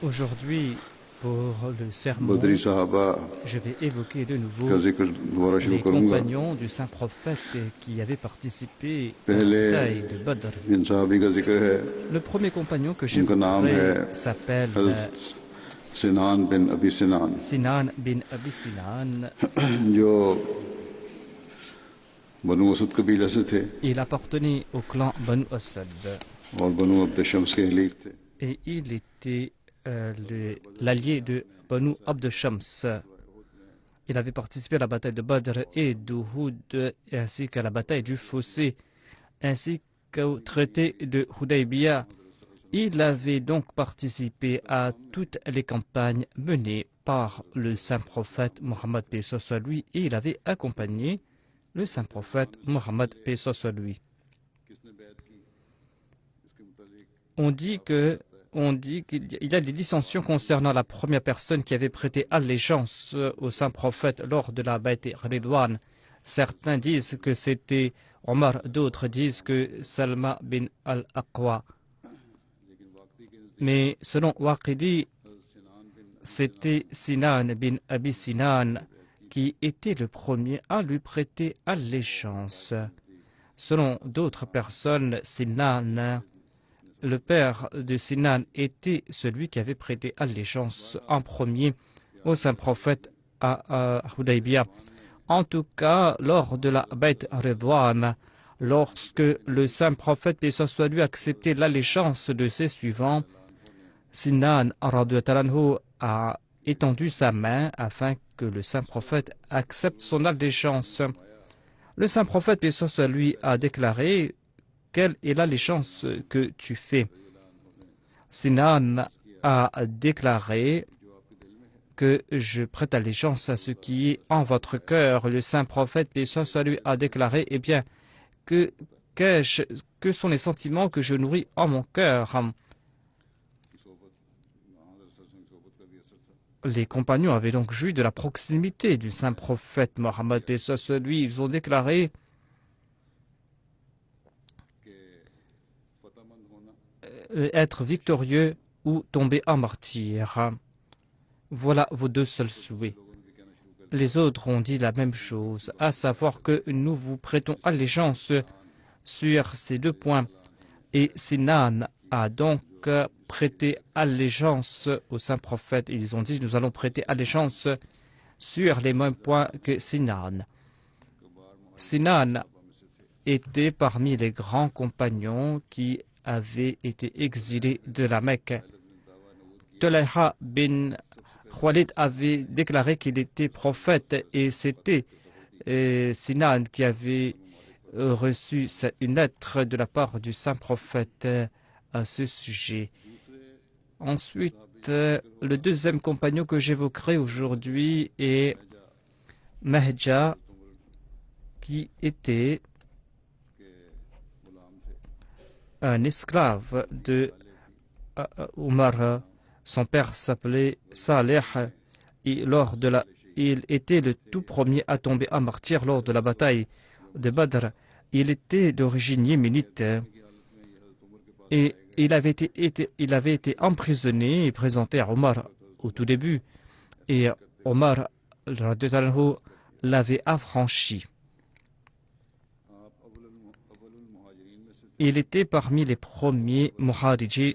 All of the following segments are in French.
Aujourd'hui, pour le sermon, je vais évoquer de nouveau les compagnons du saint prophète qui avaient participé à la bataille de Badr. Le premier compagnon que j'évoquerai s'appelle Sinan bin Abi Sinan. Il appartenait au clan Banu Asad et il était l'allié de Banu Abd Shams. Il avait participé à la bataille de Badr et d'Uhud, ainsi qu'à la bataille du Fossé, ainsi qu'au traité de Hudaybiyah. Il avait donc participé à toutes les campagnes menées par le saint prophète Mohammed paix soit lui, et il avait accompagné le saint prophète Mohammed paix soit lui. On dit qu'il y a des dissensions concernant la première personne qui avait prêté allégeance au saint prophète lors de la Bayt Ridwan. Certains disent que c'était Omar, d'autres disent que Salma bin al-Aqwa. Mais selon Waqidi, c'était Sinan bin Abi Sinan qui était le premier à lui prêter allégeance. Selon d'autres personnes, Sinan, le père de Sinan, était celui qui avait prêté allégeance en premier au saint prophète à Hudaybiyah. En tout cas, lors de la Bayt Ridwan, lorsque le saint prophète paix soit lui acceptait l'allégeance de ses suivants, Sinan a étendu sa main afin que le saint prophète accepte son allégeance. Le saint prophète paix soit lui a déclaré: quelle est l'allégeance que tu fais? Sinan a déclaré que je prête allégeance à ce qui est en votre cœur. Le saint prophète paix soit lui a déclaré: eh bien, que sont les sentiments que je nourris en mon cœur? Les compagnons avaient donc joui de la proximité du saint prophète Mohammed paix soit lui. Ils ont déclaré: être victorieux ou tomber en martyr. Voilà vos deux seuls souhaits. Les autres ont dit la même chose, à savoir que nous vous prêtons allégeance sur ces deux points. Et Sinan a donc prêté allégeance au saint prophète. Ils ont dit: nous allons prêter allégeance sur les mêmes points que Sinan. Sinan était parmi les grands compagnons qui avaient été exilés de la Mecque. Tulayha bin Khalid avait déclaré qu'il était prophète et c'était Sinan qui avait reçu une lettre de la part du saint prophète à ce sujet. Ensuite, le deuxième compagnon que j'évoquerai aujourd'hui est Mahja, qui était un esclave de Omar. Son père s'appelait Saleh et il était le tout premier à tomber en martyr lors de la bataille de Badr. Il était d'origine yéménite et il avait été emprisonné et présenté à Omar au tout début. Et Omar l'avait affranchi. Il était parmi les premiers muhajirin.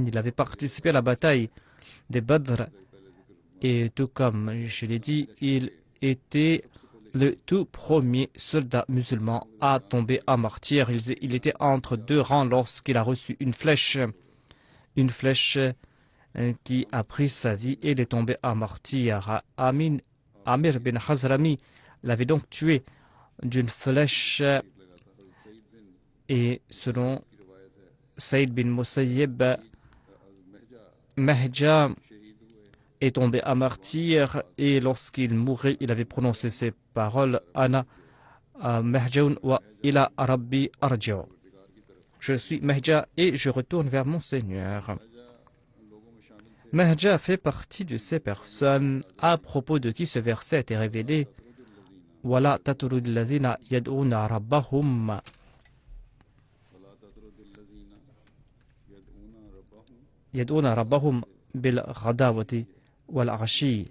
Il avait participé à la bataille de Badr. Et tout comme je l'ai dit, il était le tout premier soldat musulman à tomber en martyr. Il était entre deux rangs lorsqu'il a reçu une flèche qui a pris sa vie et il est tombé en martyr. Amir bin Hazrami l'avait donc tué d'une flèche. Et selon Saïd bin Musayyib, Mahja est tombé à martyr et lorsqu'il mourait, il avait prononcé ces paroles: Ana Mahjaun wa ila Rabbi arji'u. Je suis Mahja et je retourne vers mon Seigneur. Mahja fait partie de ces personnes à propos de qui ce verset était révélé: Wala tatrud alladhina yad'una rabbahum. يدعون ربهم بالغداوة والعشي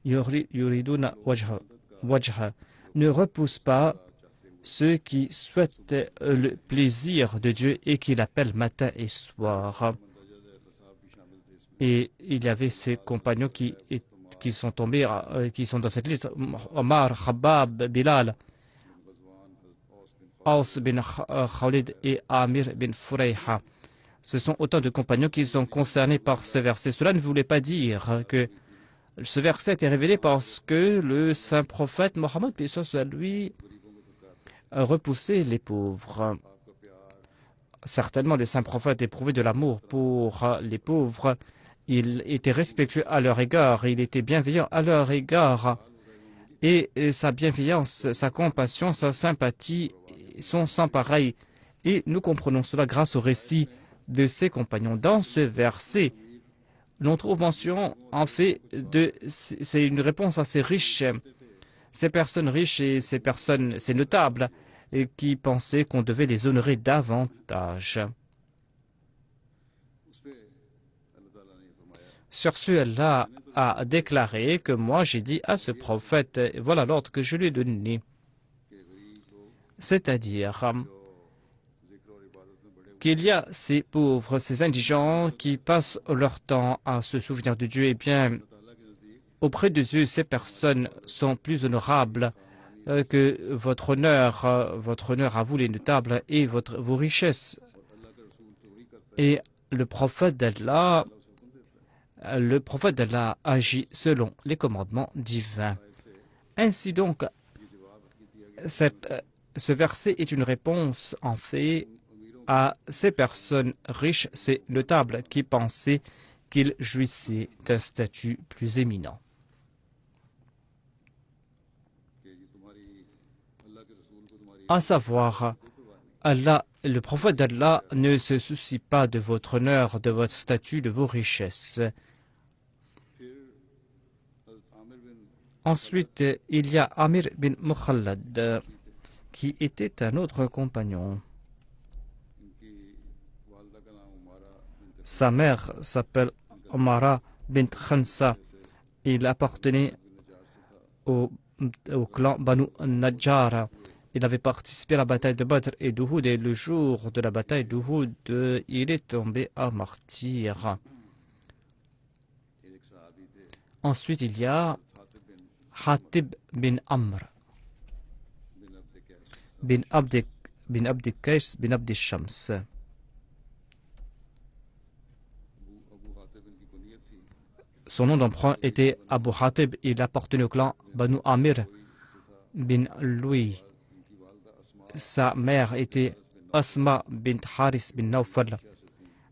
يريدون وجهه ne repousse pas ceux qui souhaitent le plaisir de Dieu et qui l'appellent matin et soir. Et il y avait ces compagnons qui sont tombés, qui sont dans cette liste: Omar, Khabbab, Bilal, Aus bin Khalid et Amir bin Furayha. Ce sont autant de compagnons qui sont concernés par ce verset. Cela ne voulait pas dire que ce verset est révélé parce que le saint prophète Mohammed, lui, repoussait les pauvres. Certainement, le saint prophète éprouvait de l'amour pour les pauvres. Il était respectueux à leur égard, il était bienveillant à leur égard. Et sa bienveillance, sa compassion, sa sympathie sont sans pareil. Et nous comprenons cela grâce au récit de ses compagnons. Dans ce verset, l'on trouve mention, en fait, c'est une réponse à ces riches, ces personnes riches et ces notables, et qui pensaient qu'on devait les honorer davantage. Sur ce, Allah a déclaré que moi j'ai dit à ce prophète, voilà l'ordre que je lui ai donné. C'est-à-dire qu'il y a ces pauvres, ces indigents qui passent leur temps à se souvenir de Dieu. Eh bien, auprès de Dieu, ces personnes sont plus honorables que votre honneur à vous les notables et vos richesses. Et le prophète d'Allah agit selon les commandements divins. Ainsi donc, ce verset est une réponse en fait à ces personnes riches, ces notables qui pensaient qu'ils jouissaient d'un statut plus éminent. À savoir, Allah, le prophète d'Allah ne se soucie pas de votre honneur, de votre statut, de vos richesses. Ensuite, il y a Amir bin Mukhallad, qui était un autre compagnon. Sa mère s'appelle Omara bint Khansa. Il appartenait au clan Banu Najjar. Il avait participé à la bataille de Badr et d'Uhud, et le jour de la bataille d'Uhud, il est tombé à martyr. Ensuite, il y a Hatib bin Amr bin Abd Qais bin Abd Shams. Son nom d'emprunt était Abu Hatib. Il appartenait au clan Banu Amir bin Louis. Sa mère était Asma bint Haris bin Nawfal.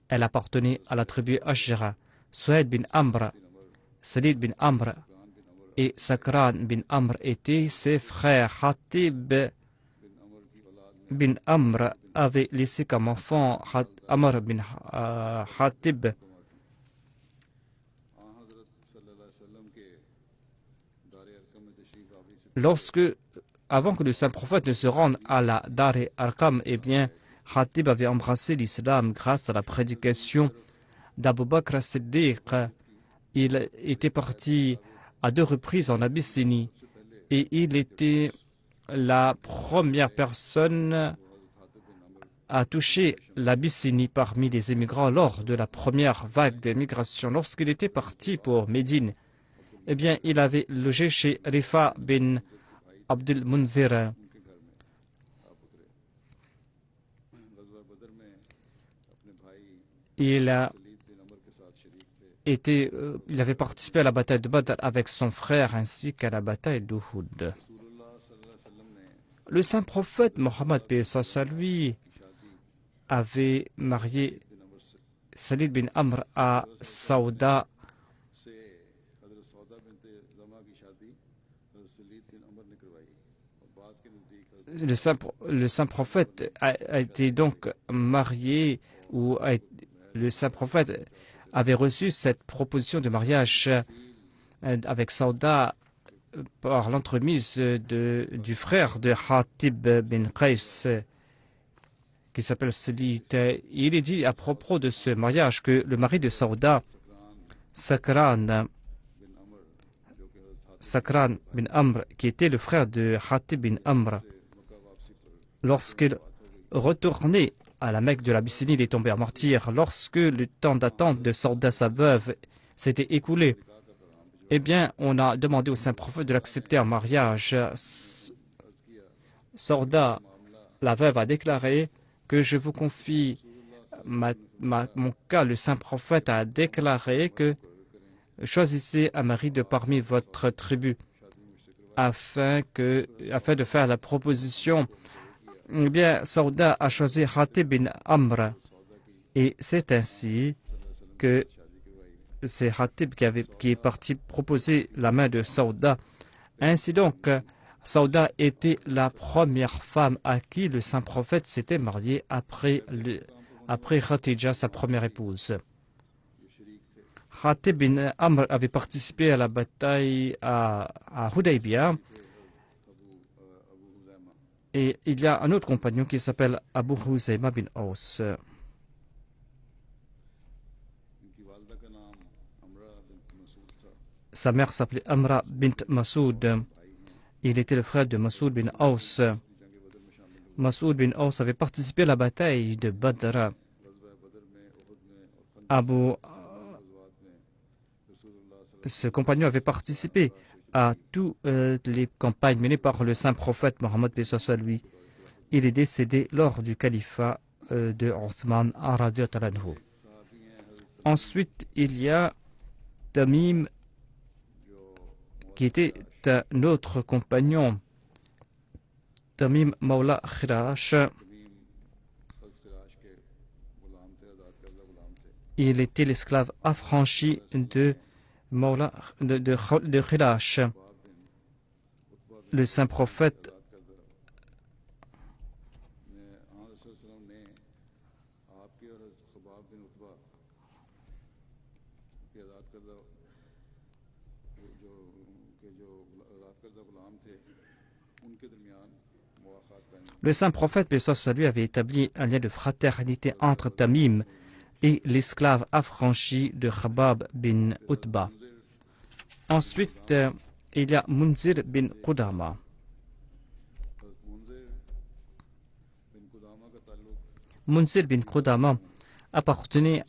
Elle appartenait à la tribu Ashra. Suhaid bin Amr, Salid bin Amr et Sakran bin Amr étaient ses frères. Hatib bin Amr avait laissé comme enfant Amr bin Hatib. Avant que le saint prophète ne se rende à la Dar-e Arqam, eh bien, Hatib avait embrassé l'islam grâce à la prédication d'Abu Bakr as-Siddiq. Il était parti à 2 reprises en Abyssinie et il était la première personne à toucher l'Abyssinie parmi les émigrants lors de la première vague d'émigration. Lorsqu'il était parti pour Médine, eh bien, il avait logé chez Rifa bin Abdul Munzir. Il avait participé à la bataille de Badr avec son frère ainsi qu'à la bataille d'Uhud. Le saint prophète Mohammed lui avait marié Salid bin Amr à Saouda. Le saint prophète a été donc marié, le saint prophète avait reçu cette proposition de mariage avec Saouda par l'entremise du frère de Hatib bin Qais, qui s'appelle Sadid, il est dit à propos de ce mariage que le mari de Sauda, Sakran bin Amr, qui était le frère de Hatib bin Amr, lorsqu'il retournait à la Mecque de l'Abyssinie, il est tombé en martyr. Lorsque le temps d'attente de Sauda, sa veuve, s'était écoulé, eh bien, on a demandé au saint prophète de l'accepter en mariage. Sauda, la veuve, a déclaré que je vous confie mon cas. Le saint prophète a déclaré que choisissez un mari de parmi votre tribu afin de faire la proposition. Eh bien, Sauda a choisi Hatib bin Amr et c'est ainsi que c'est Hatib qui est parti proposer la main de Sauda. Ainsi donc, Sauda était la première femme à qui le saint prophète s'était marié après Khadija, sa première épouse. Hatib bin Amr avait participé à la bataille à Hudaybiyah. Et il y a un autre compagnon qui s'appelle Abu Huzayma bin Aus. Sa mère s'appelait Amra bint Masoud. Il était le frère de Masoud bin Aus. Masoud bin Aus avait participé à la bataille de Badr. Ce compagnon avait participé à toutes les campagnes menées par le saint prophète Mohammed B. lui. Il est décédé lors du califat de Othman radiyallahu anhu. Ensuite, il y a Tamim, qui était un autre compagnon, Tamim Mawla Khirash. Il était l'esclave affranchi de Khirash. Le saint prophète paix soit lui, avait établi un lien de fraternité entre Tamim et l'esclave affranchi de Khabab bin Utba. Ensuite, il y a Munzir bin Qudama. Munzir bin Qudama appartenait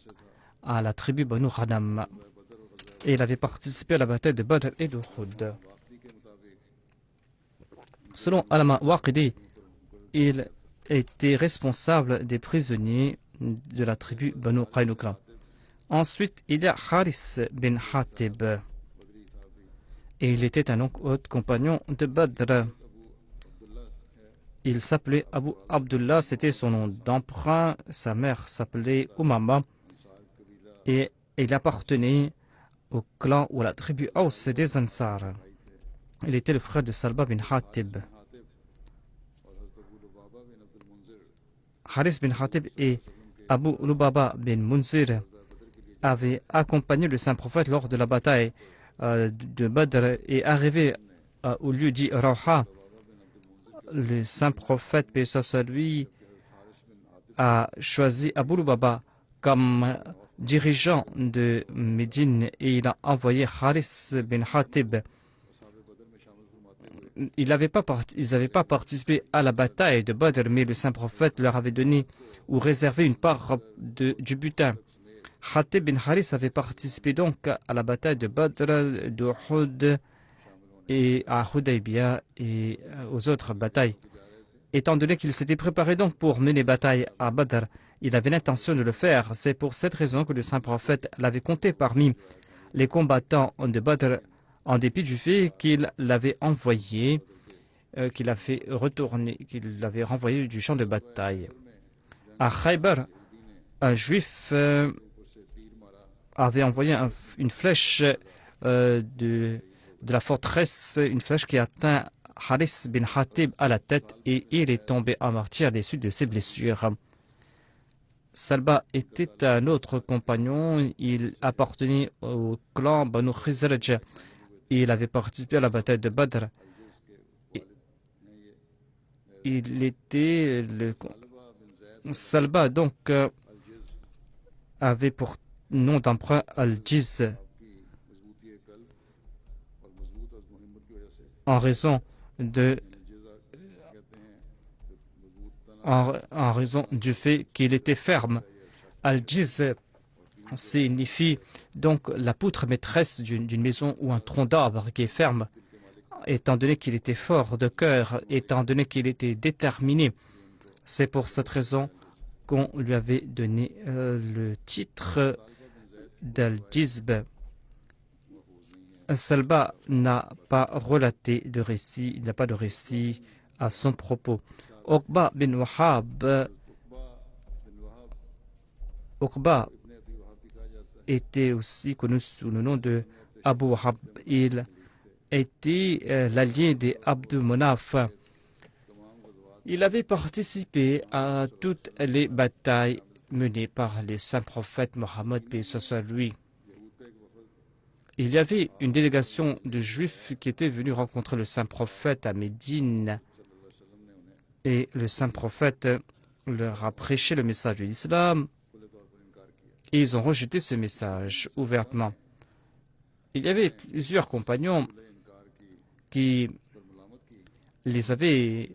à la tribu Banu Ghanam et il avait participé à la bataille de Badr et d'Uhud. Selon Al-Waqidi, il était responsable des prisonniers de la tribu Banu Qaynuqa. Ensuite, il y a Haris bin Hatib. Et il était un autre compagnon de Badr. Il s'appelait Abu Abdullah, c'était son nom d'emprunt. Sa mère s'appelait Umama. Et il appartenait au clan ou à la tribu Aus des Ansar. Il était le frère de Salba bin Hatib. Haris bin Hatib et Abu Lubaba bin Munzir avaient accompagné le saint prophète lors de la bataille de Badr et arrivé au lieu dit Rawha. Le saint prophète, paix soit lui, a choisi Abu Lubaba comme dirigeant de Médine et il a envoyé Haris bin Hatib. Ils n'avaient pas participé à la bataille de Badr, mais le saint prophète leur avait donné ou réservé une part du butin. Hatib bin Haris avait participé donc à la bataille de Badr, d'Uhud et à Hudaybiyah et aux autres batailles. Étant donné qu'il s'était préparé donc pour mener bataille à Badr, il avait l'intention de le faire. C'est pour cette raison que le saint prophète l'avait compté parmi les combattants de Badr, en dépit du fait qu'il l'avait envoyé, qu'il l'avait renvoyé du champ de bataille. À Khaybar, un juif avait envoyé une flèche de la forteresse, une flèche qui atteint Haris bin Hatib à la tête et il est tombé en martyr des suites de ses blessures. Salba était un autre compagnon, il appartenait au clan Banu Khizraj. Il avait participé à la bataille de Badr. Salba donc avait pour nom d'emprunt Al-Jiz en raison du fait qu'il était ferme. Al-Jiz signifie donc la poutre maîtresse d'une maison ou un tronc d'arbre qui est ferme, étant donné qu'il était fort de cœur, étant donné qu'il était déterminé. C'est pour cette raison qu'on lui avait donné le titre d'Al-Jizb. Salba n'a pas relaté de récit, il n'a pas de récit à son propos. Uqba bin Wahab, Uqba était aussi connu sous le nom de Abu Wahab. Il était l'allié des Abd Manaf. Il avait participé à toutes les batailles menées par les saints prophètes Mohammed et lui. Il y avait une délégation de juifs qui était venue rencontrer le saint prophète à Médine et le saint prophète leur a prêché le message de l'islam et ils ont rejeté ce message ouvertement. Il y avait plusieurs compagnons qui les avaient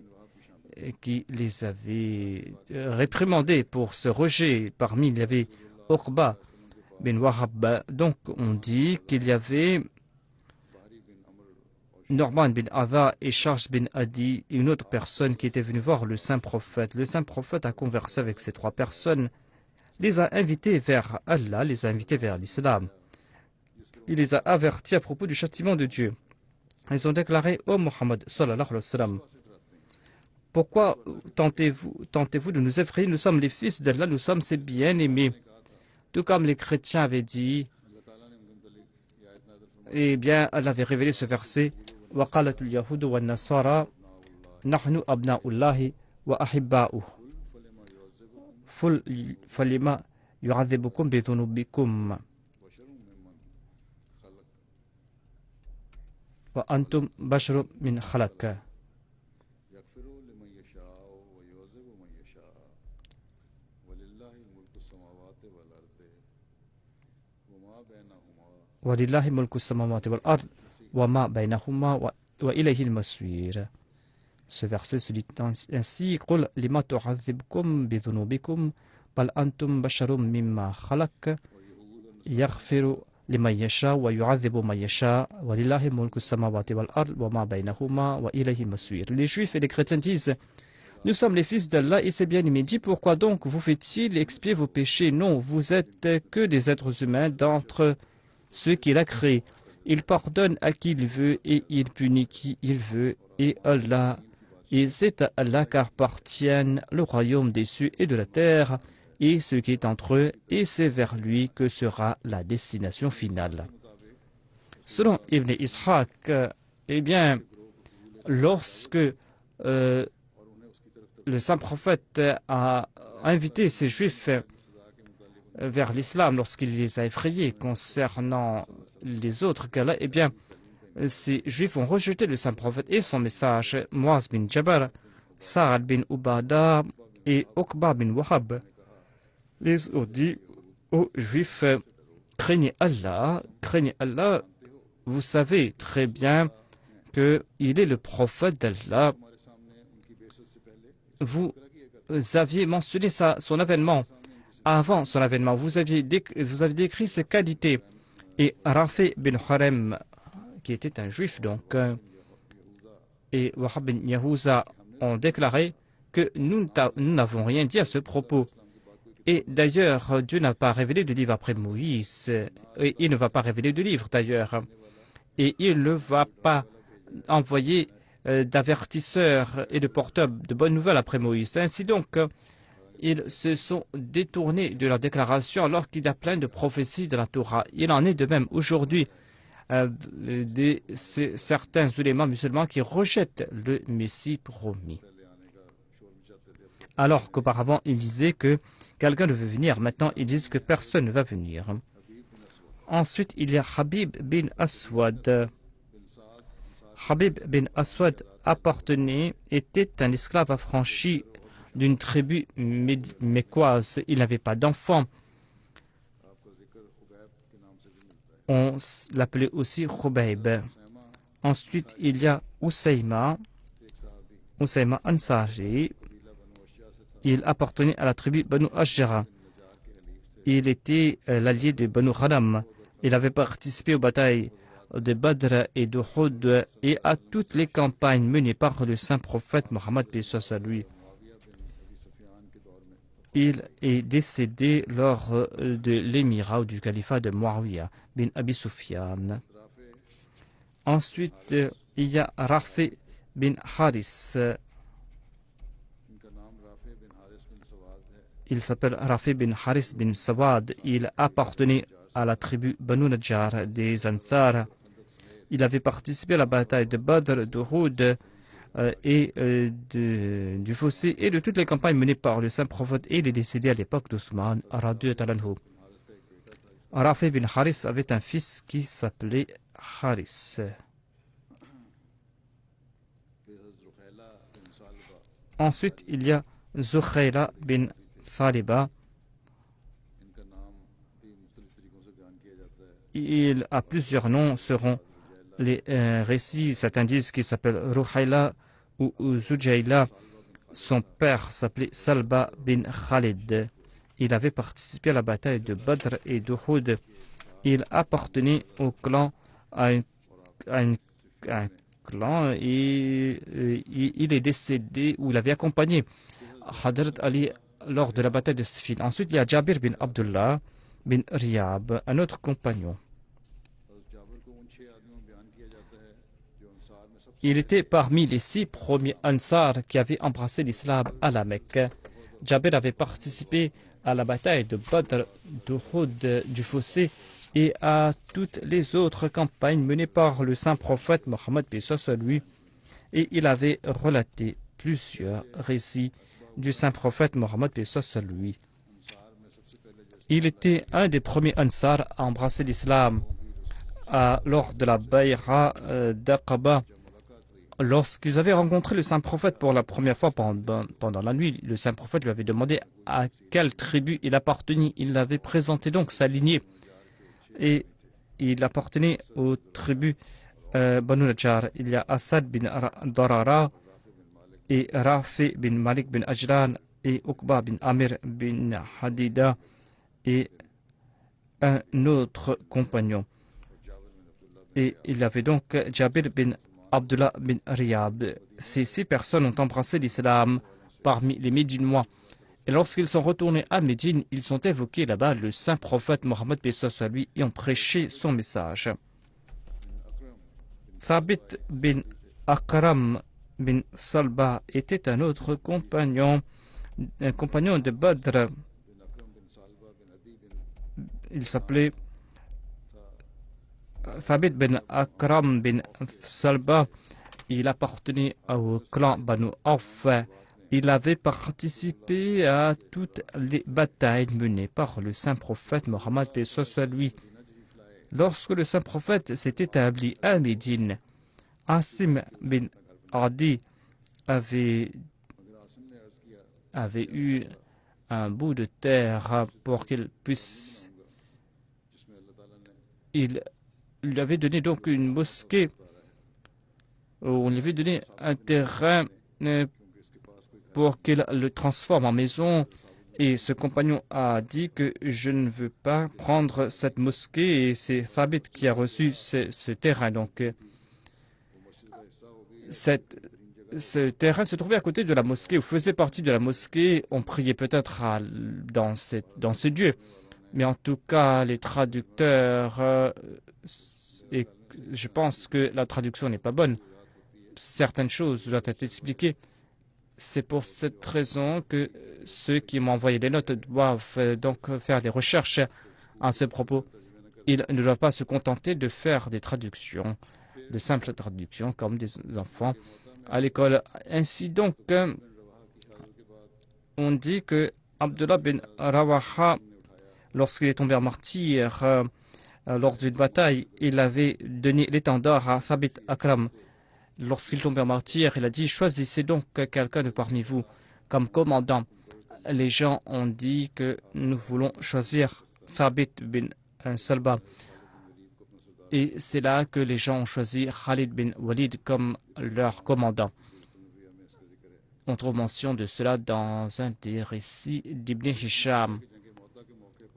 réprimandés pour ce rejet. Parmi il y avait Uqba bin Wahab. Donc on dit qu'il y avait Norman bin Adha et Charles bin Adi, une autre personne qui était venue voir le saint prophète. Le saint prophète a conversé avec ces trois personnes, les a invités vers Allah, les a invités vers l'islam. Il les a avertis à propos du châtiment de Dieu. Ils ont déclaré: ô Mohammed sallallahu alayhi wa sallam, pourquoi tentez-vous de nous effrayer? Nous sommes les fils d'Allah, nous sommes ses bien-aimés. Tout comme les chrétiens avaient dit, eh bien, Allah avait révélé ce verset: وَقَالَتُ الْيَهُودُ وَالنَّصَارَى نَحْنُ أَبْنَاءُ اللَّهِ وَأَحِبَّاؤُهُ فَلِمَ يُعَذِّبُكُمْ بِذُنُوبِكُمْ وَأَنْتُمْ بَشَرٌ مِّنْ خَلَقٍ. وَلِلَّهِ مُلْكُ السَّمَاوَاتِ وَالْأَرْضِ وَمَا بَيْنَهُمَا وَإِلَيْهِ الْمَصِيرُ. Ce verset se dit ainsi: قُلْ لِمَ تُعَذِّبُكُمْ بِذُنُوبِكُمْ بَلْ أَنْتُمْ بَشَرٌ مِّمَّا خَلَقَ يَغْفِرُ لِمَن يَشَاءُ وَيُعَذِّبُ مَن يَشَاءُ وَلِلَّهِ مُلْكُ السَّمَاوَاتِ وَالْأَرْضِ وَمَا بَيْنَهُمَا وَإِلَيْهِ الْمَصِيرُ. Les Juifs et les chrétiens disent: nous sommes les fils d'Allah et ses bien-aimés. Dit: pourquoi donc vous fait-il expier vos péchés? Non, vous êtes que des êtres humains d'entre ceux qu'il a créés. Il pardonne à qui il veut et il punit qui il veut. Et c'est à Allah qu'appartiennent le royaume des cieux et de la terre et ce qui est entre eux, et c'est vers lui que sera la destination finale. Selon Ibn Ishaq, eh bien, lorsque le saint prophète a invité ces juifs vers l'islam, lorsqu'il les a effrayés concernant les autres qu'Allah, eh bien, ces juifs ont rejeté le saint prophète et son message. Muaz bin Jabal, Sa'ad bin Ubada et Uqba bin Wahab les ont dit aux juifs: craignez Allah, vous savez très bien qu'il est le prophète d'Allah. Vous aviez mentionné son avènement. Avant son avènement, vous avez décrit ses qualités. Et Rafi bin Harem, qui était un juif donc, et Wahab bin Yahouza ont déclaré que nous n'avons rien dit à ce propos. Et d'ailleurs, Dieu n'a pas révélé de livre après Moïse, et il ne va pas révéler de livre d'ailleurs, et il ne va pas envoyer d'avertisseurs et de porteurs de bonnes nouvelles après Moïse. Ainsi donc, ils se sont détournés de leur déclaration alors qu'il y a plein de prophéties de la Torah. Il en est de même aujourd'hui certains ulémas musulmans qui rejettent le Messie promis. Alors qu'auparavant, ils disaient que quelqu'un devait venir. Maintenant, ils disent que personne ne va venir. Ensuite, il y a Habib bin Aswad. Habib bin Aswad était un esclave affranchi d'une tribu mécoise. Il n'avait pas d'enfant. On l'appelait aussi Khubayb. Ensuite, il y a Usayma Ansari. Il appartenait à la tribu Banu Ashjara. Il était l'allié de Banu Ghanam. Il avait participé aux batailles de Badr et de Uhud et à toutes les campagnes menées par le saint prophète Mohammed à lui. Il est décédé lors de l'émirat ou du califat de Muawiyah bin Abi Sufyan. Ensuite, il y a Rafi bin Haris. Il s'appelle Rafi bin Haris bin Sawad. Il appartenait à la tribu Banu Najjar des Ansar. Il avait participé à la bataille de Badr, d'Uhud et du fossé et de toutes les campagnes menées par le saint prophète, et il est décédé à l'époque d'Othman radiyallahu anhu. Rafi bin Haris avait un fils qui s'appelait Haris. Ensuite, il y a Zukhayla bin Thaliba. Il a plusieurs noms, seront les récits. Certains disent qu'il s'appelle Ruhayla ou Zujayla. Son père s'appelait Salba bin Khalid. Il avait participé à la bataille de Badr et d'Uhud. Il appartenait au clan, à un clan, et il est décédé, ou il avait accompagné Hadrat Ali lors de la bataille de Siffin. Ensuite, il y a Jabir bin Abdullah bin Riyab, un autre compagnon. Il était parmi les 6 premiers Ansar qui avaient embrassé l'islam à la Mecque. Jabir avait participé à la bataille de Badr, d'Uhud, du fossé et à toutes les autres campagnes menées par le saint prophète Mohammed lui, et il avait relaté plusieurs récits du saint prophète Mohammed lui. Il était un des premiers Ansar à embrasser l'islam lors de la Bayra d'Aqaba. Lorsqu'ils avaient rencontré le saint prophète pour la première fois pendant la nuit, le saint prophète lui avait demandé à quelle tribu il appartenait. Il avait présenté donc sa lignée. Et il appartenait aux tribus Banu Najjar. Il y a Asad bin Darara et Rafi bin Malik bin Ajlan et Uqba bin Amir bin Hadida et un autre compagnon. Et il y avait donc Jabir bin Abdullah bin Riyab. Ces 6 personnes ont embrassé l'islam parmi les Médinois. Et lorsqu'ils sont retournés à Médine, ils ont évoqué là-bas le saint prophète Mohammed lui et ont prêché son message. Thabit bin Akram bin Salba était un autre compagnon de Badr. Il s'appelait Thabit bin Akram bin Salba. Il appartenait au clan Banu Auf. Il avait participé à toutes les batailles menées par le saint prophète Mohammed lui. Lorsque le saint prophète s'est établi à Médine, Asim bin Adi avait eu un bout de terre pour qu'il puisse... Il lui avait donné donc une mosquée. On lui avait donné un terrain pour qu'il le transforme en maison. Et ce compagnon a dit que je ne veux pas prendre cette mosquée, et c'est Thabit qui a reçu ce terrain. Donc, ce terrain se trouvait à côté de la mosquée, ou faisait partie de la mosquée. On priait peut-être dans ce Dieu. Mais en tout cas, les traducteurs, et je pense que la traduction n'est pas bonne. Certaines choses doivent être expliquées. C'est pour cette raison que ceux qui m'ont envoyé les notes doivent donc faire des recherches à ce propos. Ils ne doivent pas se contenter de faire des traductions, de simples traductions comme des enfants à l'école. Ainsi donc, on dit que Abdullah bin Rawaha, lorsqu'il est tombé en martyr lors d'une bataille, il avait donné l'étendard à Thabit Akram. Lorsqu'il tombait en martyr, il a dit: choisissez donc quelqu'un de parmi vous comme commandant. Les gens ont dit que nous voulons choisir Thabit bin Salba. Et c'est là que les gens ont choisi Khalid bin Walid comme leur commandant. On trouve mention de cela dans un des récits d'Ibn Hisham.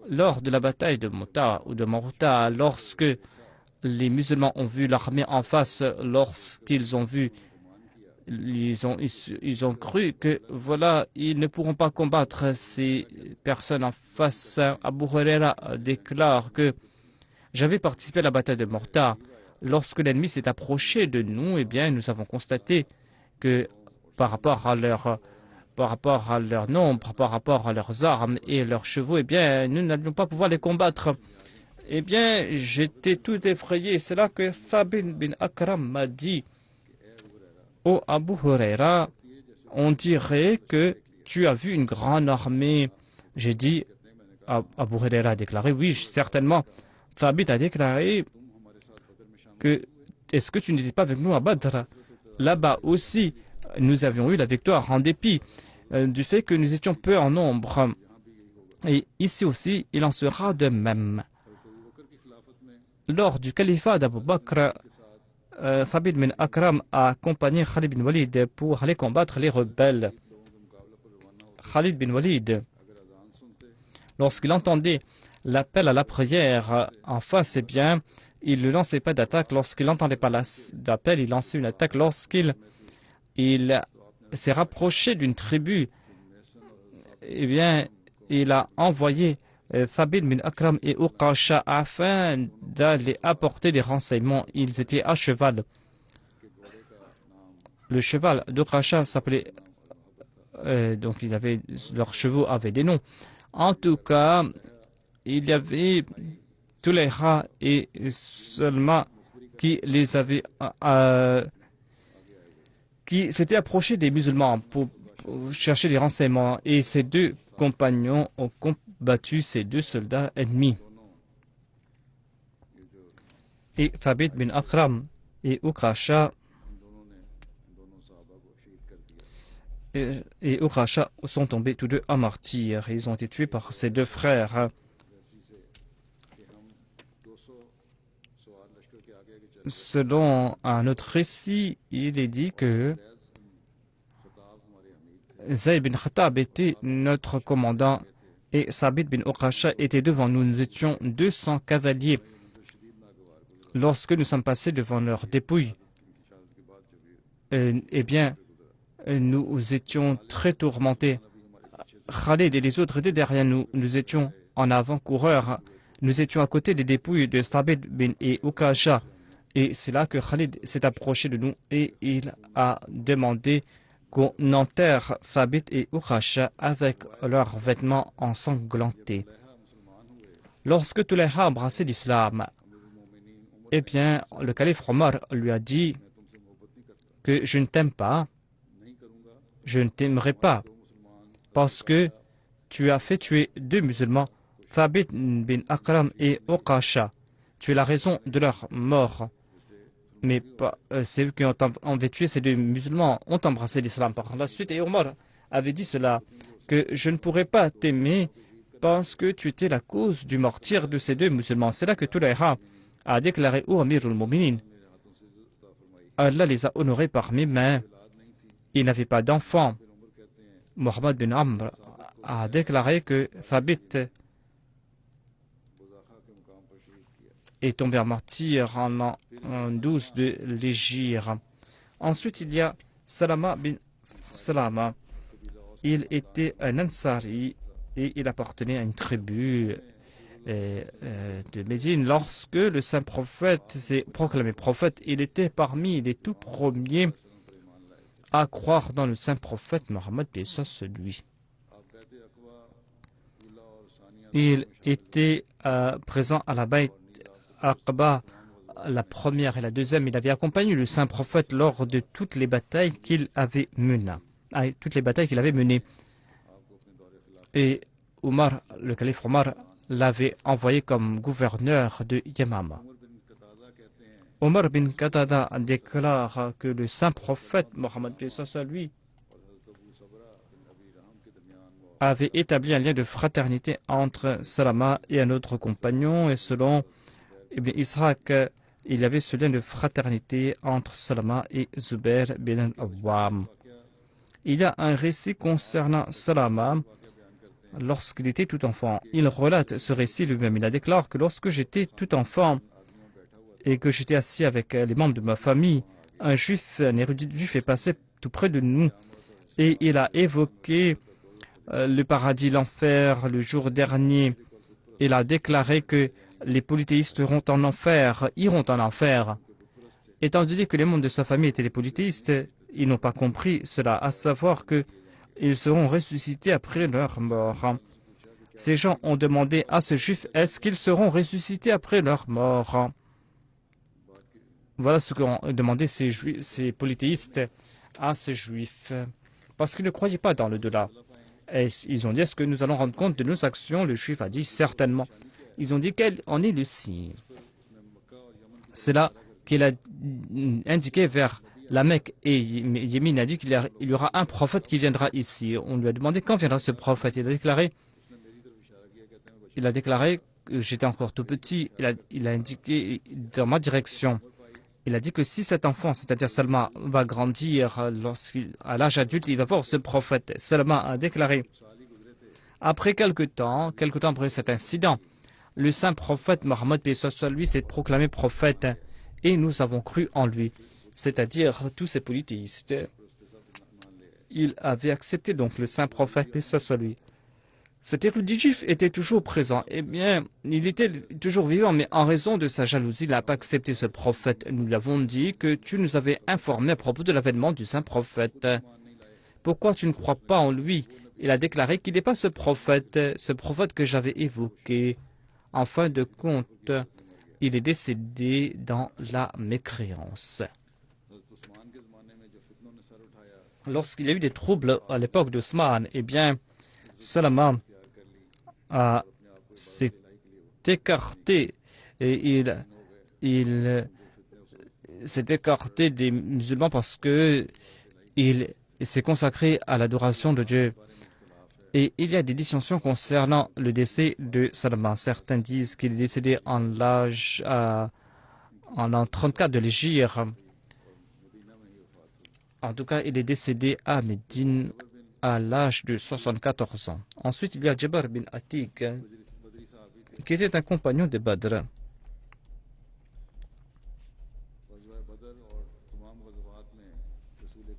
Lors de la bataille de Mouta ou de Mouta, lorsque les musulmans ont vu l'armée en face, lorsqu'ils ont vu, ils ont cru que voilà, ils ne pourront pas combattre ces personnes en face. Abu Huraira déclare que j'avais participé à la bataille de Mouta. Lorsque l'ennemi s'est approché de nous, eh bien, nous avons constaté que par rapport à leur nombre, par rapport à leurs armes et leurs chevaux, eh bien, nous n'allions pas pouvoir les combattre. Eh bien, j'étais tout effrayé. C'est là que Thabit bin Akram m'a dit, ô Abu Huraira, on dirait que tu as vu une grande armée. J'ai dit, Abu Huraira a déclaré, oui, certainement. Thabit a déclaré que, est-ce que tu n'étais pas avec nous à Badr? Là-bas aussi, nous avions eu la victoire en dépit du fait que nous étions peu en nombre. Et ici aussi, il en sera de même. Lors du califat d'Abu Bakr, Thabit bin Akram a accompagné Khalid bin Walid pour aller combattre les rebelles. Khalid bin Walid, lorsqu'il entendait l'appel à la prière en face, eh bien, il ne lançait pas d'attaque. Lorsqu'il n'entendait pas d'appel, il lançait une attaque. Lorsqu'il s'est rapproché d'une tribu, eh bien, il a envoyé Thabit bin Akram et Uqasha afin d'aller apporter des renseignements. Ils étaient à cheval. Le cheval d'Uqasha s'appelait... donc, leurs chevaux avaient des noms. En tout cas, il y avait Tulayha et Salma qui les avaient... qui s'étaient approchés des musulmans pour chercher des renseignements. Et ces deux compagnons ont combattu ces deux soldats ennemis. Et Thabit bin Akram et Uqasha sont tombés tous deux en martyrs. Ils ont été tués par ces deux frères. Selon un autre récit, il est dit que Zayd bin Khattab était notre commandant et Thabit bin Uqasha était devant nous. Nous étions 200 cavaliers. Lorsque nous sommes passés devant leurs dépouilles, eh bien, nous étions très tourmentés. Khalid et les autres étaient derrière nous. Nous étions en avant-coureurs. Nous étions à côté des dépouilles de Thabit bin et Uqasha. Et c'est là que Khalid s'est approché de nous et il a demandé qu'on enterre Thabit et Uqasha avec leurs vêtements ensanglantés. Lorsque Tulayha a embrassé l'islam, eh bien, le calife Omar lui a dit que je ne t'aime pas, je ne t'aimerai pas, parce que tu as fait tuer deux musulmans, Thabit bin Akram et Uqasha. Tu es la raison de leur mort. Mais c'est eux qui ont tué ces deux musulmans, ont embrassé l'islam par la suite. Et Omar avait dit cela, que je ne pourrais pas t'aimer parce que tu étais la cause du martyre de ces deux musulmans. C'est là que Tulayha a déclaré au Amirul Mu'minin, Allah les a honorés par mes mains. Il n'avait pas d'enfants. Mohammed bin Amr a déclaré que Thabit est tombé en martyr en l'an 12 de l'Hégire. Ensuite, il y a Salama bin Salama. Il était un Ansari et il appartenait à une tribu de Médine. Lorsque le saint prophète s'est proclamé prophète, il était parmi les tout premiers à croire dans le saint prophète Mohammed, et ça c'est lui. Il était présent à la Bayt Aqba, la première et la deuxième. Il avait accompagné le saint prophète lors de toutes les batailles qu'il avait menées. Et Omar, le calife Omar, l'avait envoyé comme gouverneur de Yamama. Omar bin Qatada déclare que le saint prophète Mohammed, lui, avait établi un lien de fraternité entre Salama et un autre compagnon, et selon Ibn Ishaq, il y avait ce lien de fraternité entre Salama et Zubair bin al-Awwam. Il y a un récit concernant Salama lorsqu'il était tout enfant. Il relate ce récit lui-même. Il déclare que lorsque j'étais tout enfant et que j'étais assis avec les membres de ma famille, un juif, un érudit juif est passé tout près de nous et il a évoqué le paradis, l'enfer, le jour dernier. Il a déclaré que les polythéistes iront en enfer. Étant donné que les membres de sa famille étaient les polythéistes, ils n'ont pas compris cela, à savoir qu'ils seront ressuscités après leur mort. Ces gens ont demandé à ce juif, est-ce qu'ils seront ressuscités après leur mort? Voilà ce qu'ont demandé ces polythéistes à ce juif, parce qu'ils ne croyaient pas dans le delà. Et ils ont dit, est-ce que nous allons rendre compte de nos actions? Le juif a dit, certainement. Ils ont dit, quel en est le signe? C'est là qu'il a indiqué vers la Mecque et Yémen a dit qu'il y aura un prophète qui viendra ici. On lui a demandé quand viendra ce prophète. Il a déclaré que j'étais encore tout petit. Il a indiqué dans ma direction. Il a dit que si cet enfant, c'est-à-dire Salma, va grandir à l'âge adulte, il va voir ce prophète. Salma a déclaré. Après quelque temps après cet incident, le saint prophète Mohammed lui s'est proclamé prophète et nous avons cru en lui, c'est-à-dire tous ces polythéistes. Il avait accepté donc le saint prophète lui. Cet érudit juif était toujours présent. Eh bien, il était toujours vivant, mais en raison de sa jalousie, il n'a pas accepté ce prophète. Nous lui avons dit que tu nous avais informé à propos de l'avènement du saint prophète. Pourquoi tu ne crois pas en lui? Il a déclaré qu'il n'est pas ce prophète que j'avais évoqué. En fin de compte, il est décédé dans la mécréance. Lorsqu'il y a eu des troubles à l'époque d'Othman, eh bien, Salama s'est écarté et il s'est écarté des musulmans parce que il s'est consacré à l'adoration de Dieu. Et il y a des dissensions concernant le décès de Salama. Certains disent qu'il est décédé en l'an 34 de l'Hégire. En tout cas, il est décédé à Médine à l'âge de 74 ans. Ensuite, il y a Jabar bin Atiq, qui était un compagnon de Badr.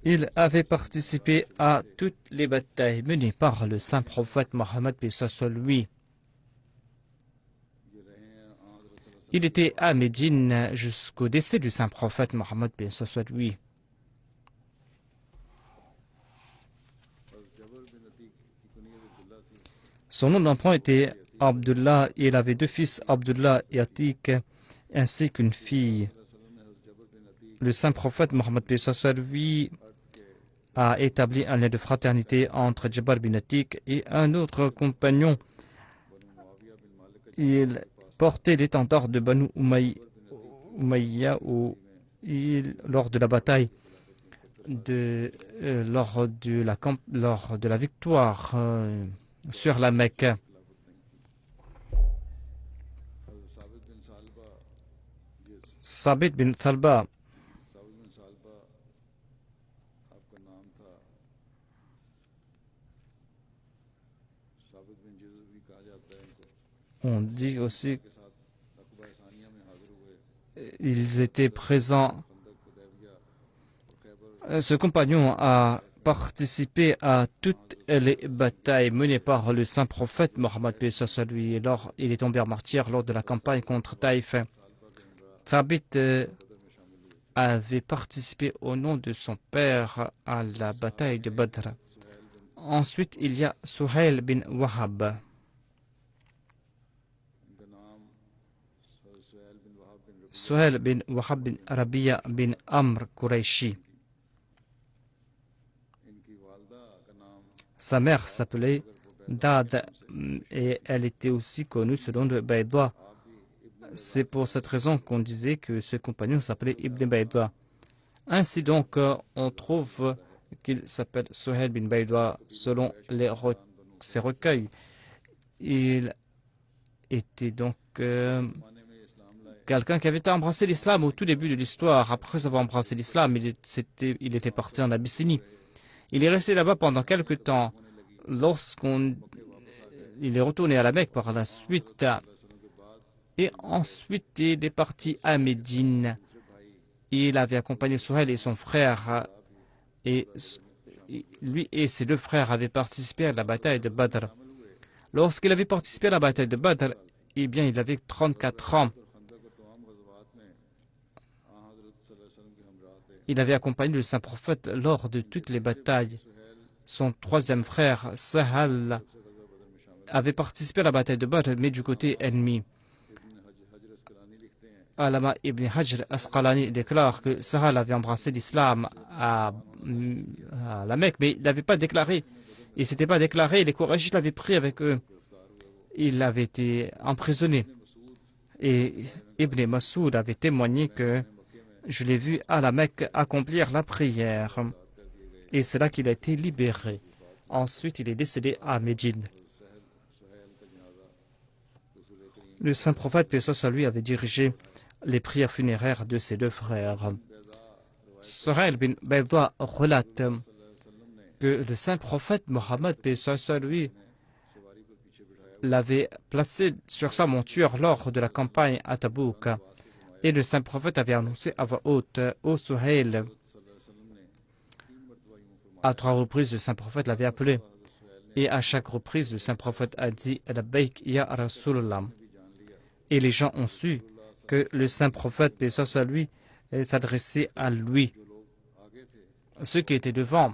Il avait participé à toutes les batailles menées par le saint prophète Mohammed lui. Il était à Médine jusqu'au décès du saint prophète Mohammed lui. Son nom d'emprunt était Abdullah et il avait deux fils, Abdullah et Atiq, ainsi qu'une fille. Le saint prophète Mohammed lui a établi un lien de fraternité entre Jabar bin Atiq et un autre compagnon. Il portait l'étendard de Banu Umayya lors de la bataille, lors de la victoire sur la Mecque. Sabit bin Salba on dit aussi qu'ils étaient présents. Ce compagnon a participé à toutes les batailles menées par le saint prophète Mohammed lui. Il est tombé en martyr lors de la campagne contre Taïf. Thabit avait participé au nom de son père à la bataille de Badr. Ensuite, il y a Suhail bin Wahab. Suhail bin Wahab bin Rabia bin Amr Quraishi. Sa mère s'appelait Dad et elle était aussi connue sous le nom de Baïdoua. C'est pour cette raison qu'on disait que ce compagnon s'appelait Ibn Baïdoua. Ainsi donc, on trouve qu'il s'appelle Suhail bin Baïdoua selon les ces recueils. Il était donc quelqu'un qui avait embrassé l'islam au tout début de l'histoire. Après avoir embrassé l'islam, il était parti en Abyssinie. Il est resté là-bas pendant quelque temps. Il est retourné à la Mecque par la suite. Et ensuite, il est parti à Médine. Il avait accompagné Souhail et son frère. Et lui et ses 2 frères avaient participé à la bataille de Badr. Lorsqu'il avait participé à la bataille de Badr, eh bien, il avait 34 ans. Il avait accompagné le saint prophète lors de toutes les batailles. Son 3e frère, Sahal, avait participé à la bataille de Badr, mais du côté ennemi. Allama ibn Hajr Asqalani déclare que Sahal avait embrassé l'islam à la Mecque, mais il n'avait pas déclaré. Il ne s'était pas déclaré, les Quraysh l'avaient pris avec eux. Il avait été emprisonné. Et Ibn Massoud avait témoigné que je l'ai vu à la Mecque accomplir la prière. Et c'est là qu'il a été libéré. Ensuite, il est décédé à Médine. Le saint prophète, paix soit lui, avait dirigé les prières funéraires de ses 2 frères. Suhail bin Bayda relate que le saint prophète Mohammed, paix soit lui, l'avait placé sur sa monture lors de la campagne à Tabouk. Et le saint prophète avait annoncé à voix haute: Ô Suhail. À 3 reprises, le saint prophète l'avait appelé. Et à chaque reprise, le saint prophète a dit: Labbaik ya Rasulallah. Et les gens ont su que le saint prophète, paix soit lui, s'adressait à lui. Ceux qui étaient devant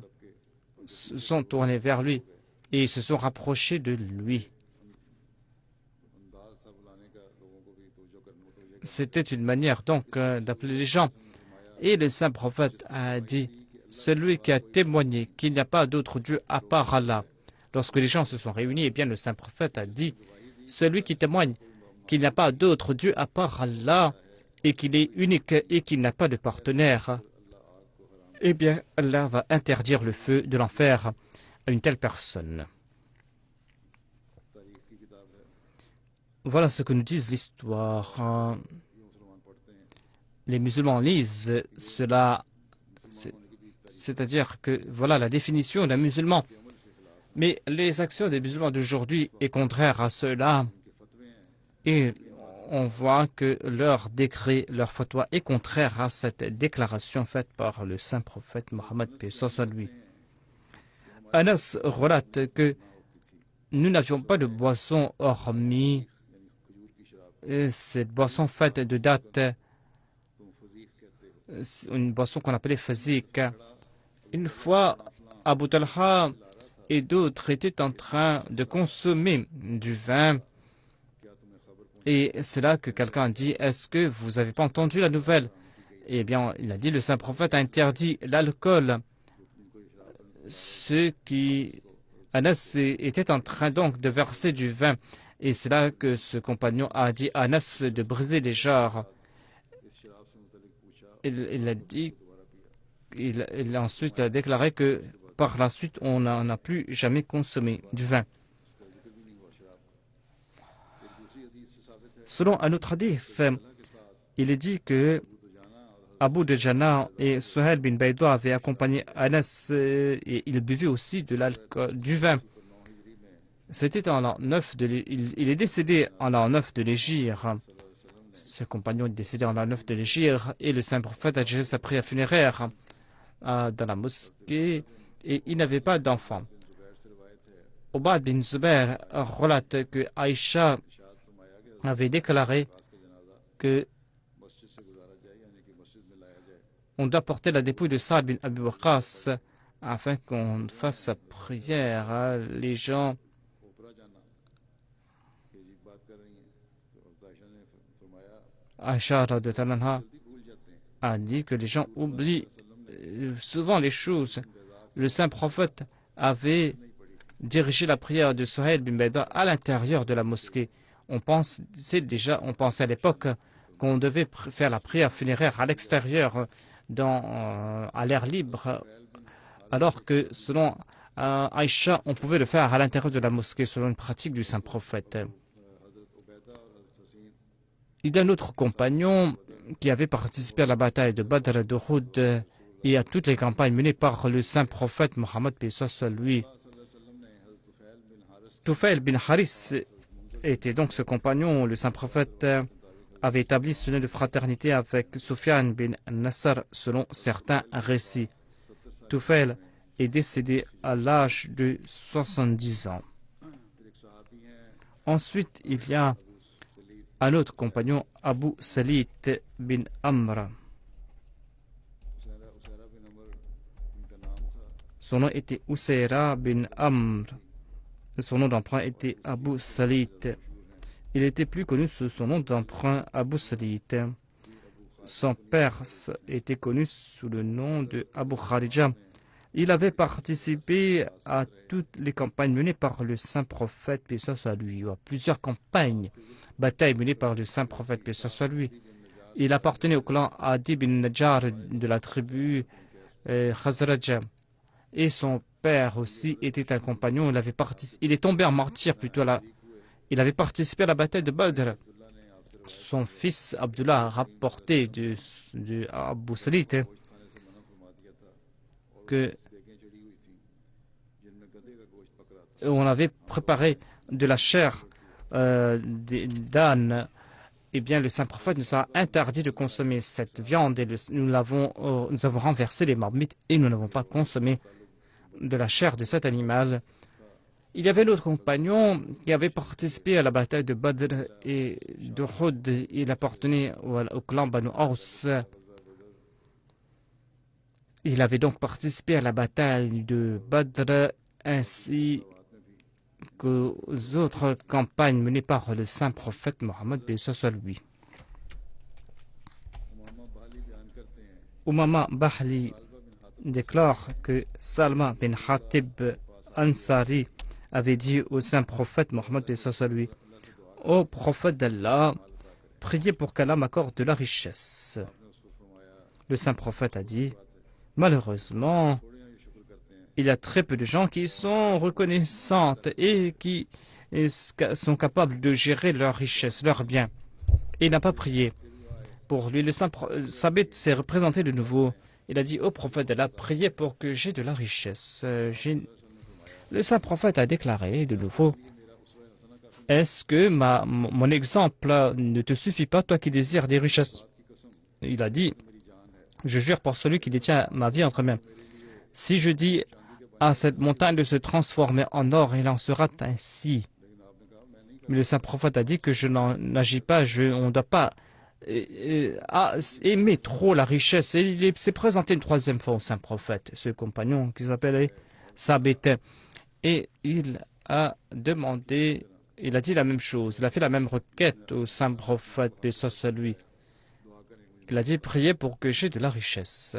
se sont tournés vers lui et se sont rapprochés de lui. C'était une manière donc d'appeler les gens. Et le saint prophète a dit: celui qui a témoigné qu'il n'y a pas d'autre Dieu à part Allah. Lorsque les gens se sont réunis, eh bien le saint prophète a dit: celui qui témoigne qu'il n'y a pas d'autre Dieu à part Allah et qu'il est unique et qu'il n'a pas de partenaire, eh bien Allah va interdire le feu de l'enfer à une telle personne. Voilà ce que nous disent l'histoire. Les musulmans lisent cela, c'est-à-dire que voilà la définition d'un musulman. Mais les actions des musulmans d'aujourd'hui est contraire à cela. Et on voit que leur décret, leur fatwa est contraire à cette déclaration faite par le saint prophète Mohammed, paix soit lui. Anas relate que nous n'avions pas de boisson hormis cette boisson faite de dattes, une boisson qu'on appelait fazik. Une fois, Abu Talha et d'autres étaient en train de consommer du vin. Et c'est là que quelqu'un a dit: est-ce que vous n'avez pas entendu la nouvelle? Eh bien, il a dit: le saint prophète a interdit l'alcool. Anas était en train donc de verser du vin. Et c'est là que ce compagnon a dit à Anas de briser les jarres. Il a dit, il ensuite a déclaré que par la suite, on n'a plus jamais consommé du vin. Selon un autre hadith, il est dit que Abu Dujana et Suhail bin Bayda avaient accompagné Anas et ils buvaient aussi du vin. C'était en l'an 9 il est décédé en l'an 9 de l'Hégire. Ses compagnons est décédé en l'an 9 de l'Hégire et le saint prophète a dirigé sa prière funéraire dans la mosquée et il n'avait pas d'enfant. Ubad bin Zubair relate que Aïcha avait déclaré que on doit porter la dépouille de Saad bin Abi Waqqas afin qu'on fasse sa prière. Les gens Aïcha a dit que les gens oublient souvent les choses. Le saint prophète avait dirigé la prière de Suhail bin Bayda à l'intérieur de la mosquée. On pensait à l'époque qu'on devait faire la prière funéraire à l'extérieur, à l'air libre, alors que selon Aïcha, on pouvait le faire à l'intérieur de la mosquée selon une pratique du saint prophète. Il y a un autre compagnon qui avait participé à la bataille de Badr, d'Uhud et à toutes les campagnes menées par le saint prophète Mohammed soit lui. Tufail bin Haris était donc ce compagnon. Le saint prophète avait établi ce lien de fraternité avec Sufyan bin Nasr selon certains récits. Tufail est décédé à l'âge de 70 ans. Ensuite, il y a un autre compagnon, Abu Salit bin Amr. Son nom était Usayra bin Amr. Son nom d'emprunt était Abu Salit. Il était plus connu sous son nom d'emprunt Abu Salit. Son père était connu sous le nom de Abu Kharija. Il avait participé à toutes les campagnes menées par le saint prophète, paix soit lui, à plusieurs campagnes, batailles menées par le saint prophète, paix soit lui. Il appartenait au clan Adi bin Najjar de la tribu Khazraj. Et son père aussi était un compagnon. Il est tombé en martyr plutôt il avait participé à la bataille de Badr. Son fils Abdullah a rapporté de Abu Salit que on avait préparé de la chair d'âne. Eh bien, le saint prophète nous a interdit de consommer cette viande et nous avons renversé les marmites et nous n'avons pas consommé de la chair de cet animal. Il y avait l'autre compagnon qui avait participé à la bataille de Badr et d'Uhud. Il appartenait au clan Banu Aws. Il avait donc participé à la bataille de Badr ainsi qu'aux autres campagnes menées par le saint prophète Mohammed soit lui. Umama Bahli déclare que Salma bin Hatib Ansari avait dit au saint prophète Mohammed soit lui: Ô prophète d'Allah, priez pour qu'Allah m'accorde de la richesse. Le saint prophète a dit: malheureusement, il y a très peu de gens qui sont reconnaissantes et qui sont capables de gérer leur richesse, leurs biens. Et il n'a pas prié pour lui. Le saint Sabit s'est représenté de nouveau. Il a dit au prophète d'Allah: priez pour que j'ai de la richesse. Le saint prophète a déclaré de nouveau: est-ce que mon exemple ne te suffit pas, toi qui désires des richesses? Il a dit: je jure par celui qui détient ma vie entre mains. Si je dis à cette montagne de se transformer en or, il en sera ainsi. Mais le saint prophète a dit que je n'en agis pas, on ne doit pas aimer trop la richesse. Et il s'est présenté une troisième fois au saint prophète, ce compagnon qui s'appelait Sabit. Et il a demandé, il a dit la même chose, il a fait la même requête au saint prophète, paix soit lui. Il a dit: priez pour que j'ai de la richesse.